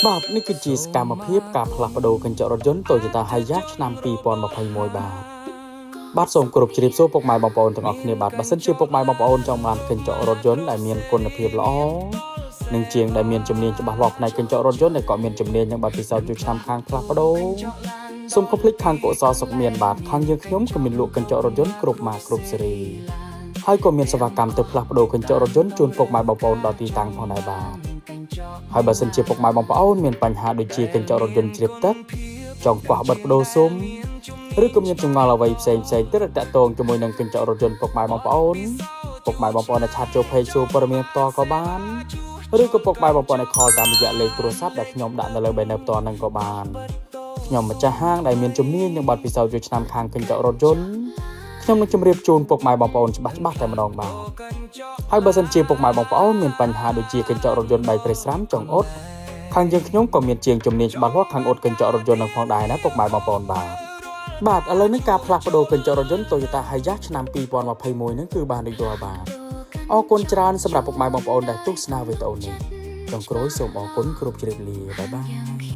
បាទនេះគឺជាសកម្មភាពការផ្លាស់ប្ដូរកញ្ចក់រថយន្ត Toyota Hilux ឆ្នាំ2021បាទសូមគោរពជ្រាបសួរពុកម៉ែបងប្អូនទាំងអស់គ្នាបាទបើសិនជាពុកម៉ែបងប្អូនចង់បានកញ្ចក់រថយន្តដែលមានគុណភាពល្អនិងជាងដែលមានជំនាញច្បាស់លាស់ផ្នែកកញ្ចក់រថយន្តដែលក៏មានជំនាញនិងបទពិសោធន៍យូរឆ្នាំខាងផ្លាស់ប្ដូរសូមកុំភ្លេចខាងកុសលសុខមានបាទខាងយើងខ្ញុំក៏មានលក់កញ្ចក់រថយន្តគ្រប់ម៉ាកគ្រប់ស៊េរីហើយក៏មានសេវាកម្មទៅផ្លាស់ប្ដូរកញ្ចក់រថយន្តជូនពុកម៉ែបងប្អូនដល់ទីតាំងផងដែរបាទហើយបើសិនជាពុកម៉ែបងប្អូនមានបញ្ហាដូចជាកញ្ចក់រថយន្តជ្រាបទឹកចង់ខ្វះបិទបដូរស៊ុំឬក៏មានចម្ងល់អ្វីផ្សេងទៀតតាក់ទងជាមួយនឹងកញ្ចក់រថយន្តពុកម៉ែបងប្អូនអាចឆាតចូល Page សួរព័ត៌មានផ្ទាល់ក៏បានឬក៏ពុកម៉ែបងប្អូនអាច call តាមរយៈលេខទូរស័ព្ទដែលខ្ញុំដាក់នៅលើ banner ផ្ទាល់ហ្នឹងក៏បានខ្ញុំម្ចាស់ហាងដែលមានជំនាញនិងបទពិសោធន៍យូរឆ្នាំខាងកញ្ចក់រថយន្តខ្ញុំនឹងជម្រាបជូនពុកម៉ែបងប្អូនច្បាស់តែម្ដងបាទហើយបើសិនជាពុកម៉ែបងប្អូនមានបញ្ហាដូចជាកញ្ចក់រថយន្តបែកប្រេះស្រាំចង្អុតខាងយើងខ្ញុំក៏មានជាងជំនាញច្បាស់លាស់ខាងអ៊ុតកញ្ចក់រថយន្តនឹងផងដែរណាពុកម៉ែបងប្អូនបាទឥឡូវនេះការផ្លាស់ប្ដូរកញ្ចក់រថយន្ត Toyota Hilux ឆ្នាំ2021នេះគឺបានរីករាល់បាទអរគុណច្រើនសម្រាប់ពុកម៉ែបងប្អូនដែលទស្សនាវីដេអូនេះចុងក្រោយសូមអរគុណគ្រប់ជ្រាបលាបាយបាយ